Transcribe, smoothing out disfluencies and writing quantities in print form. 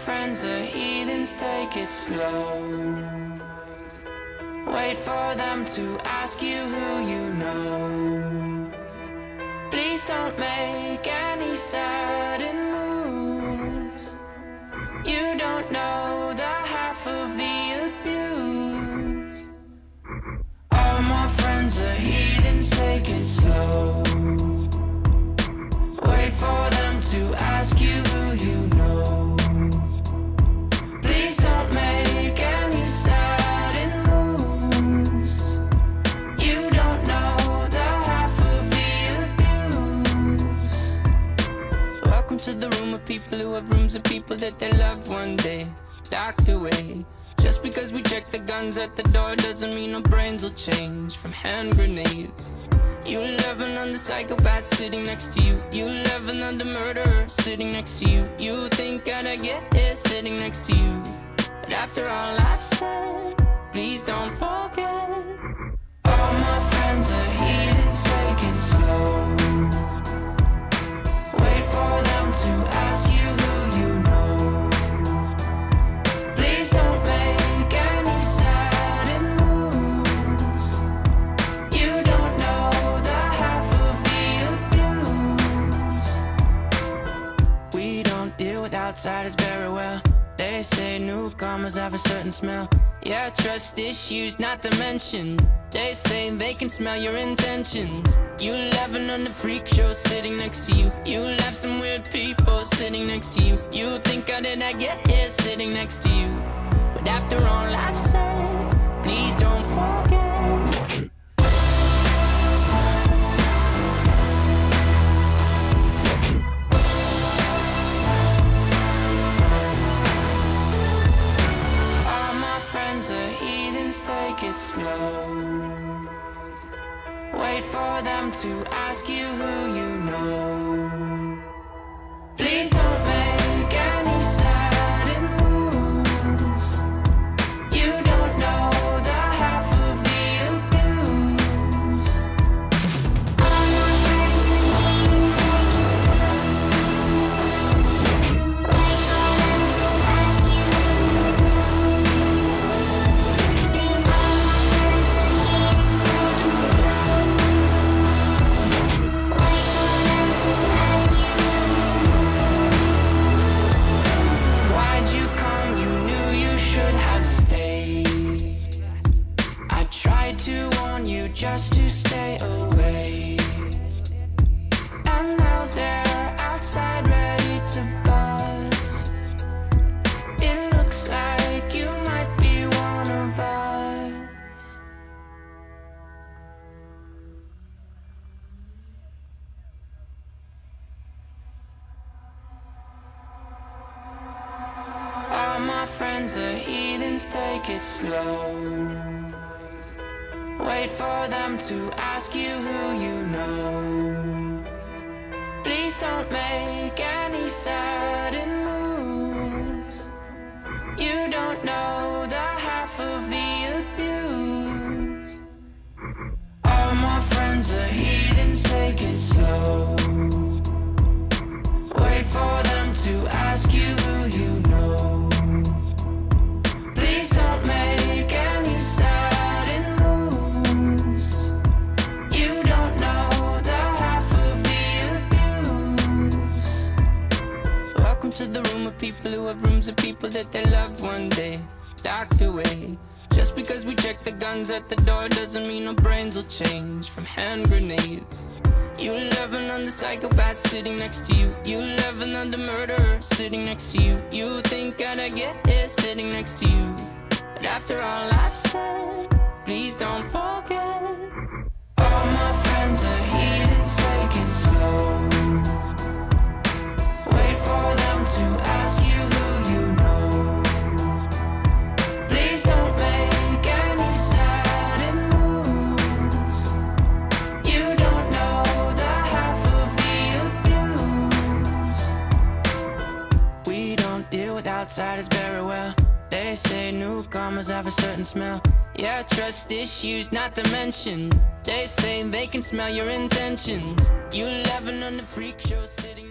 friends are heathens, take it slow. Wait for them to ask you who you know. Please don't make any sudden moves. You don't know the half of the abuse. All my friends are heathens, take it slow. Wait for them to ask you who you know. Please don't make any sudden moves. You don't know the half of the abuse. Welcome to the room of people who have rooms of people that they love one day docked away. Just because we check the guns at the door doesn't mean our brains will change from hand grenades. You loving on the psychopath sitting next to you. You loving on the murderer sitting next to you. You think I'd get here sitting next to you. But after all I've said, please don't forget. All my friends are heathens, take it slow. Wait for them to ask you who you know. Please don't make any sudden moves. You don't know the half of the abuse. We don't deal with outsiders very well. They say newcomers have a certain smell. Yeah, trust issues not to mention. They say they can smell your intentions. You laughing on the freak show sitting next to you. You laugh some weird people sitting next to you. You think how did I get here sitting next to you. But after all I've said, please don't forget. Take it slow. Wait for them to ask you who you know. Please don't make any sudden moves. You don't know the half of the abuse. Just to stay away, and now they're outside ready to bust. It looks like you might be one of us. All my friends are heathens, take it slow. Wait for them to ask you who you know. Please don't make any sudden moves. You don't know the half of the abuse. All my friends are heathens, take it slow. Wait for them to ask you who you know. Please don't make any sudden moves. You don't know the half of the abuse. Welcome to the room of people who have rooms of people that they love one day docked away. Just because we check the guns at the door doesn't mean our brains will change from hand grenades. You loving on the psychopath sitting next to you. You loving on the murderer sitting next to you. You think I'd get here sitting next to you. But after all I've said, please don't forget. All my friends are heathens, take it slow. Wait for them to ask you who you know. Please don't make any sudden moves. You don't know the half of the abuse. We don't deal with outsiders very well. They say newcomers have a certain smell. Yeah, trust issues not to mention. They say they can smell your intentions. You laughing on the freak show sitting